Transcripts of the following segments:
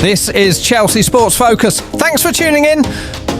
This is Chelsea Sports Focus. Thanks for tuning in.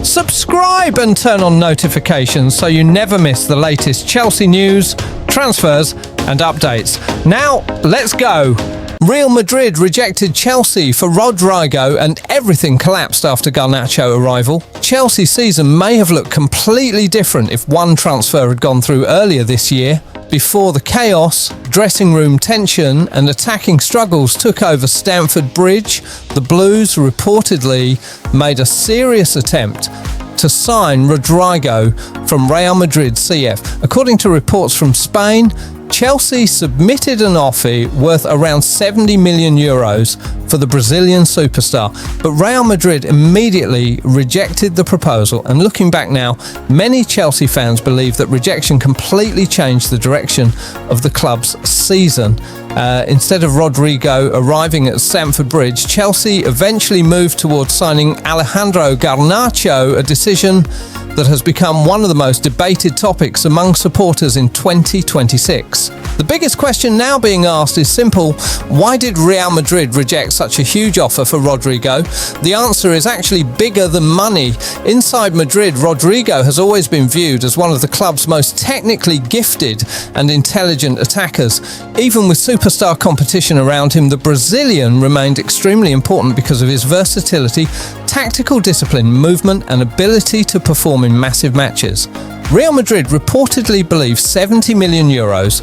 Subscribe and turn on notifications so you never miss the latest Chelsea news, transfers and updates. Now, let's go. Real Madrid rejected Chelsea for Rodrigo and everything collapsed after Garnacho arrival. Chelsea's season may have looked completely different if one transfer had gone through earlier this year, before the chaos, dressing room tension and attacking struggles took over Stamford Bridge. The Blues reportedly made a serious attempt to sign Rodrigo from Real Madrid CF. According to reports from Spain, Chelsea submitted an offer worth around 70 million euros for the Brazilian superstar, but Real Madrid immediately rejected the proposal. And looking back now, many Chelsea fans believe that rejection completely changed the direction of the club's season. Instead of Rodrigo arriving at Stamford Bridge, Chelsea eventually moved towards signing Alejandro Garnacho, a decision that has become one of the most debated topics among supporters in 2026. The biggest question now being asked is simple: why did Real Madrid reject such a huge offer for Rodrigo? The answer is actually bigger than money. Inside Madrid, Rodrigo has always been viewed as one of the club's most technically gifted and intelligent attackers. Even with superstar competition around him, the Brazilian remained extremely important because of his versatility, tactical discipline, movement and ability to perform in massive matches. Real Madrid reportedly believes 70 million euros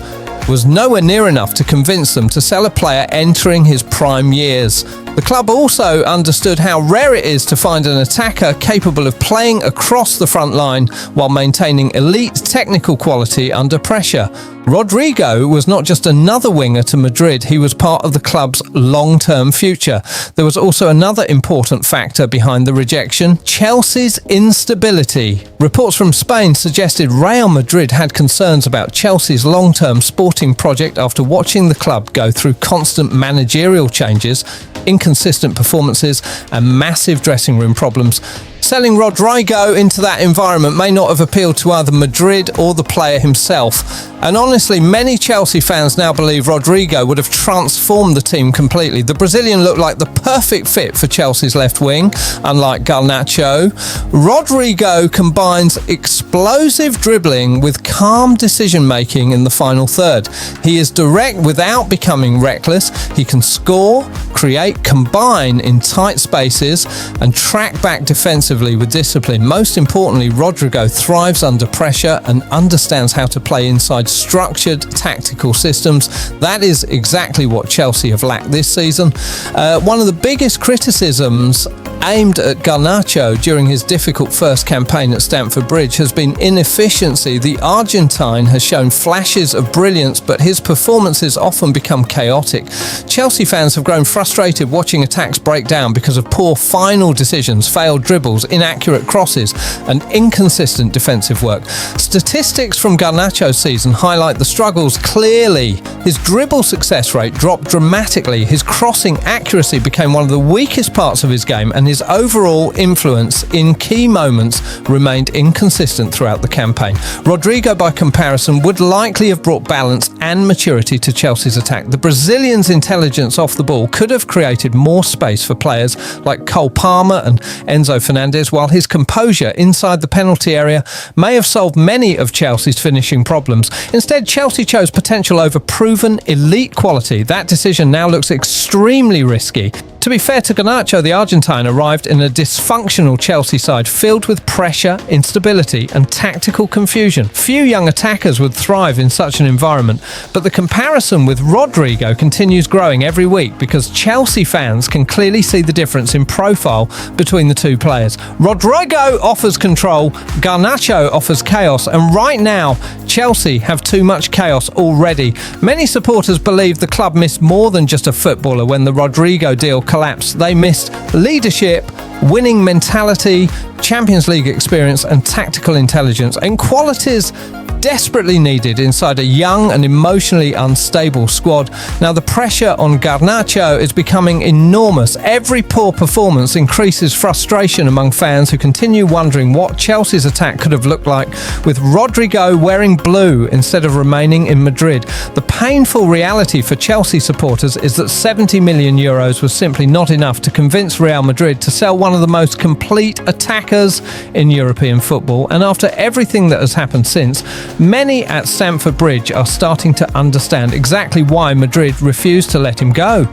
was nowhere near enough to convince them to sell a player entering his prime years. The club also understood how rare it is to find an attacker capable of playing across the front line while maintaining elite technical quality under pressure. Rodrigo was not just another winger to Madrid, he was part of the club's long-term future. There was also another important factor behind the rejection: Chelsea's instability. Reports from Spain suggested Real Madrid had concerns about Chelsea's long-term sporting project after watching the club go through constant managerial changes, inconsistent performances and massive dressing room problems. Selling Rodrigo into that environment may not have appealed to either Madrid or the player himself. And honestly, many Chelsea fans now believe Rodrigo would have transformed the team completely. The Brazilian looked like the perfect fit for Chelsea's left wing, unlike Garnacho. Rodrigo combines explosive dribbling with calm decision-making in the final third. He is direct without becoming reckless. He can score, create, combine in tight spaces and track back defensively with discipline. Most importantly, Rodrigo thrives under pressure and understands how to play inside structured tactical systems. That is exactly what Chelsea have lacked this season. One of the biggest criticisms aimed at Garnacho during his difficult first campaign at Stamford Bridge has been inefficiency. The Argentine has shown flashes of brilliance, but his performances often become chaotic. Chelsea fans have grown frustrated watching attacks break down because of poor final decisions, failed dribbles, inaccurate crosses and inconsistent defensive work. Statistics from Garnacho's season highlight the struggles clearly. His dribble success rate dropped dramatically, his crossing accuracy became one of the weakest parts of his game, and his overall influence in key moments remained inconsistent throughout the campaign. Rodrigo, by comparison, would likely have brought balance and maturity to Chelsea's attack. The Brazilian's intelligence off the ball could have created more space for players like Cole Palmer and Enzo Fernandez, while his composure inside the penalty area may have solved many of Chelsea's finishing problems. Instead, Chelsea chose potential over proven elite quality. That decision now looks extremely risky. To be fair to Garnacho, the Argentine arrived in a dysfunctional Chelsea side filled with pressure, instability and tactical confusion. Few young attackers would thrive in such an environment, but the comparison with Rodrigo continues growing every week because Chelsea fans can clearly see the difference in profile between the two players. Rodrigo offers control, Garnacho offers chaos, and right now Chelsea have too much chaos already. Many supporters believe the club missed more than just a footballer when the Rodrigo deal collapsed. They missed leadership, winning mentality, Champions League experience and tactical intelligence, and qualities desperately needed inside a young and emotionally unstable squad. Now, the pressure on Garnacho is becoming enormous. Every poor performance increases frustration among fans who continue wondering what Chelsea's attack could have looked like with Rodrigo wearing blue instead of remaining in Madrid. The painful reality for Chelsea supporters is that 70 million euros was simply not enough to convince Real Madrid to sell one of the most complete attackers in European football. And after everything that has happened since, many at Stamford Bridge are starting to understand exactly why Madrid refused to let him go.